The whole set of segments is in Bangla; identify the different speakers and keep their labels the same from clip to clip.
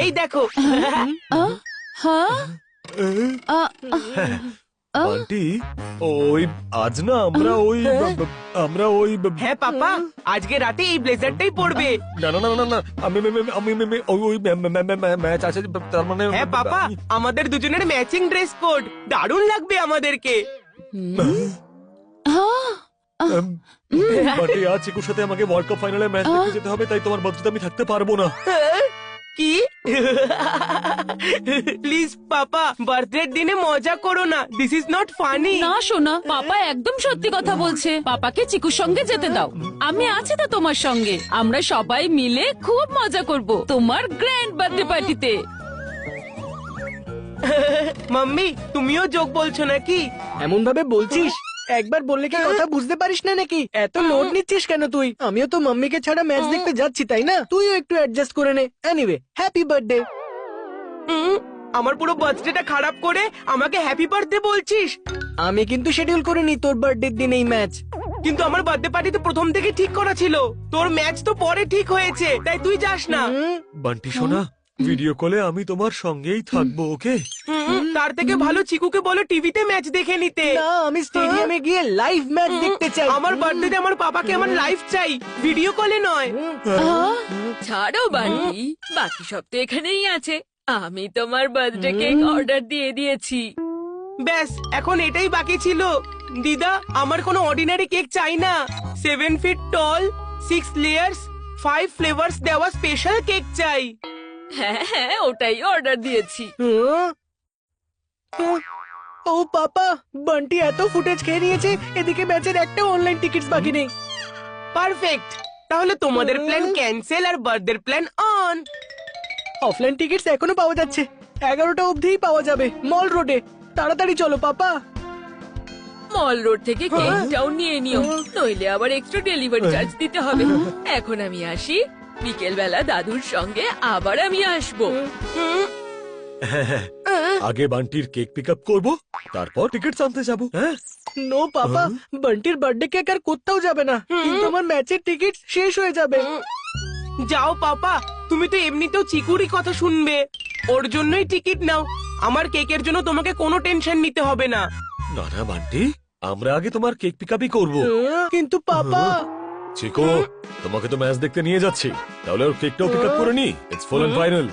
Speaker 1: এই দেখো।
Speaker 2: বান্টি, ওই আজ না আমরা ওই
Speaker 1: হ্যাঁ পাপা, আজকে রাতে এই ব্লেজারটাই পরবে।
Speaker 2: না না না না না আমি ওই ম্যাচ আছে তার মানে।
Speaker 1: হ্যাঁ পাপা, আমাদের দুজনের ম্যাচিং ড্রেস কোড, দারুণ লাগবে আমাদেরকে।
Speaker 2: বান্টি, আজ চিকুর সাথে আমাকে ওয়ার্ল্ড কাপ ফাইনালে ম্যাচ দেখতে যেতে হবে, তাই তোমার বার্থডেতে আমি থাকতে পারবো না।
Speaker 1: কি? প্লিজ পাপা, বার্থডের দিনে মজা করো না, দিস ইজ নট ফানি।
Speaker 3: না সোনা, পাপা একদম সত্যি কথা বলছে। পাপাকে চিকুর সঙ্গে যেতে দাও, আমি আছি তো তোমার সঙ্গে। আমরা সবাই মিলে খুব মজা করব তোমার গ্র্যান্ড বার্থডে পার্টিতে।
Speaker 1: মাম্মি, তুমিও যোগ বলছো নাকি?
Speaker 4: এমন ভাবে বলছিস, একবার বললে কি কথা বুঝতে পারিস না নাকি? এত লোড নিচ্ছিস কেন তুই? আমিও তো মাম্মিকে ছাড়া ম্যাচ দেখতে যাচ্ছি, তাই না? তুইও একটু অ্যাডজাস্ট করে নে। Anyway, happy birthday.
Speaker 1: আমার পুরো বার্থডেটা খারাপ করে আমাকে হ্যাপি বার্থডে বলছিস?
Speaker 4: আমি কিন্তু শিডিউল করিনি তোর বার্থডের দিন এই ম্যাচ।
Speaker 1: কিন্তু আমার বার্থডে পার্টি তো প্রথম থেকে ঠিক করা ছিল। তোর ম্যাচ তো পরে ঠিক হয়েছে, তাই তুই যাস না।
Speaker 2: বান্টি সোনা, ভিডিও কলে আমি তোমার সঙ্গেই থাকবো, ওকে?
Speaker 1: তার থেকে ভালো চিকুকে বলো টিভিতে ম্যাচ দেখে নিতে।
Speaker 4: না, আমি স্টেডিয়ামে গিয়ে লাইভ ম্যাচ দেখতে চাই।
Speaker 1: আমার বার্থডেতে আমার পাপাকে আমার লাইভ চাই, ভিডিও কলে নয়।
Speaker 3: ছাড়ো বান্টি, বাকি সব তো এখানেই আছে। আমি তোমার বার্থডে কেক অর্ডার দিয়ে দিয়েছি।
Speaker 1: ব্যাস, এখন এটাই বাকি ছিল। দিদা, আমার কোনো অর্ডিনারি কেক চাই না। 7 ফিট টল, 6 লেয়ার্স, 5 ফ্লেভার্স দেওয়া স্পেশাল কেক চাই।
Speaker 3: হ্যাঁ হ্যাঁ, ওটাই অর্ডার দিয়েছি।
Speaker 4: ও পাপা, বান্টি এত ফুটেজ খেয়ে নিয়েছে, এদিকে ম্যাচের একটা অনলাইন টিকিটস বাকি নেই।
Speaker 1: পারফেক্ট, তাহলে তোমাদের প্ল্যান ক্যান্সেল আর birthday plan on.
Speaker 4: Offline tickets এখনো পাওয়া যাচ্ছে, 11টা অবধিই পাওয়া যাবে মল রোডে। তাড়াতাড়ি চলো পাপা।
Speaker 3: মল রোড থেকে কেকটাও নিয়ে নিও, নইলে আবার এক্সট্রা ডেলিভারি চার্জ দিতে হবে। এখন আমি আসি, বিকেল বেলা দাদুর সঙ্গে আবার আমি আসবো।
Speaker 2: আগে বান্টির কেক পিক আপ করবো, তারপর টিকিট আনতে যাবো। হ্যাঁ,
Speaker 4: নো পাপা, বান্টির বার্থডে কেক আর কোথাও যাবে না, কিন্তু আমার ম্যাচের টিকিট শেষ হয়ে যাবে।
Speaker 1: যাও পাপা, তুমি তো এমনিতেও চিকুরই কথা শুনবে, ওর জন্যই টিকিট নাও। আমার কেকের জন্য তোমাকে কোনো টেনশন নিতে হবে না।
Speaker 2: না না বান্টি, আমরা আগে তোমার কেক পিক আপই করবো।
Speaker 4: কিন্তু পাপা,
Speaker 2: চিকু, তোমাকে তো ম্যাচ দেখতে নিয়ে যাচ্ছি, তাহলে ওর কেকটাও পিক আপ করে নি। It's full and final.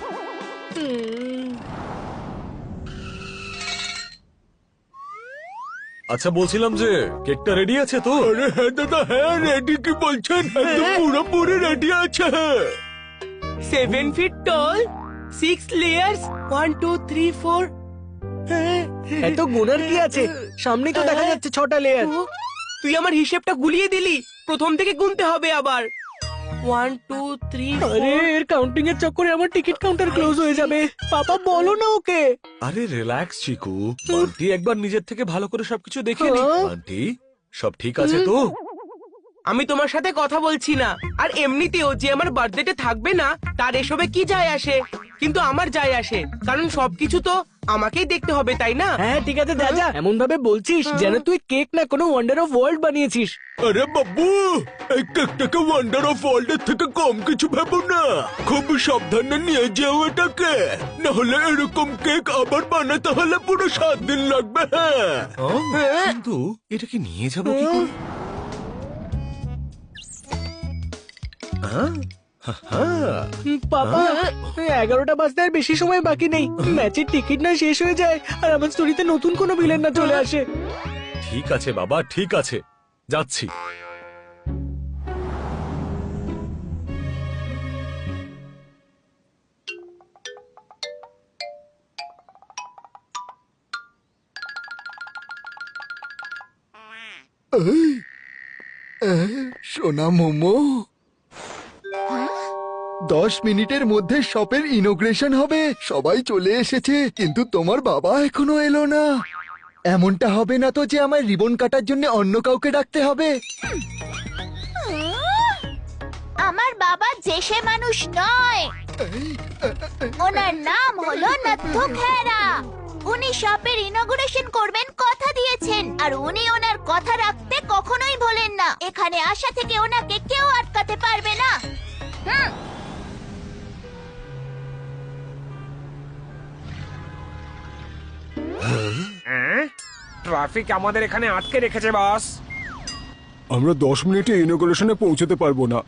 Speaker 2: আচ্ছা, বলছিলাম যে কেকটা রেডি আছে তো? আরে হ্যাঁ দাদা, হ্যাঁ রেডি। কি বলছেন? পুরোপুরি রেডি আছে।
Speaker 1: 7 ফিট টল, 6 লেয়ার্স, 1 2 3 4।
Speaker 4: এত গুনার কি আছে? সামনেই তো দেখা যাচ্ছে 6টা লেয়ার।
Speaker 1: তুই আমার হিসেবটা গুলিয়ে দিলি, প্রথম থেকে গুনতে হবে আবার। 1 2 3
Speaker 4: আরে, এর কাউন্টিং এর চক্করে আমার টিকিট কাউন্টার ক্লোজ হয়ে যাবে। পাপা বলো না ওকে।
Speaker 2: আরে রিল্যাক্স চিকু, বান্টি একবার নিজের থেকে ভালো করে সবকিছু দেখে নি। বান্টি, সব ঠিক আছে তো?
Speaker 1: আমি তোমার সাথে কথা বলছি না, আর এমনিতেও যে আমার বার্থডেতে থাকবে না তার এসবে কি যায় আসে, কিন্তু আমার যায় আসে, কারণ সবকিছু তো আমাকেই দেখতে হবে, তাই না?
Speaker 4: হ্যাঁ ঠিক আছে দাদা, এমন ভাবে বলছিস যেন তুই কেক না কোনো ওয়ান্ডার অফ ওয়ার্ল্ড বানিয়েছিস।
Speaker 2: আরে বাবু, এই কেকটাকে ওয়ান্ডার অফ ওয়ার্ল্ড এর থেকে কম কিছু ভেবো না। খুব সাবধানে নিয়ে যাও এটাকে, না হলে এরকম কেক আবার বানাতে হলে পুরো 7 দিন লাগবে। হ্যাঁ, কিন্তু এটাকে নিয়ে যাবো কি করে?
Speaker 4: পাপা, 11টা বাজতে আর বেশি সময় বাকি নেই। ম্যাচের টিকিট না শেষ হয়ে যায় আর আমার স্টোরিতে নতুন কোনো ভিলেন না চলে আসে।
Speaker 2: ঠিক আছে বাবা, ঠিক আছে, যাচ্ছি।
Speaker 5: সোনা মোমো, 10 মিনিটের মধ্যে শপের ইনোগ্রেশন হবে। সবাই চলে এসেছে, কিন্তু তোমার বাবা এখনো এলো না। এমনটা হবে না তো যে আমায় রিবন কাটার জন্য অন্য কাউকে ডাকতে হবে?
Speaker 6: আমার বাবা জেসে মানুষ নয়, ওনার নাম হলো নত্থু খেরা। উনি শপের ইনগুরেশন করবেন কথা দিয়েছেন, আর উনি ওনার কথা রাখতে কখনোই ভোলেন না। এখানে আসা থেকে ওনাকে কেউ আটকাতে পারবে না।
Speaker 7: ট্রাফিক আমাদের এখানে আটকে রেখেছে বস।
Speaker 2: আমরা 10 মিনিটে ইনোগ্রেশনে পৌঁছতে পারবো না।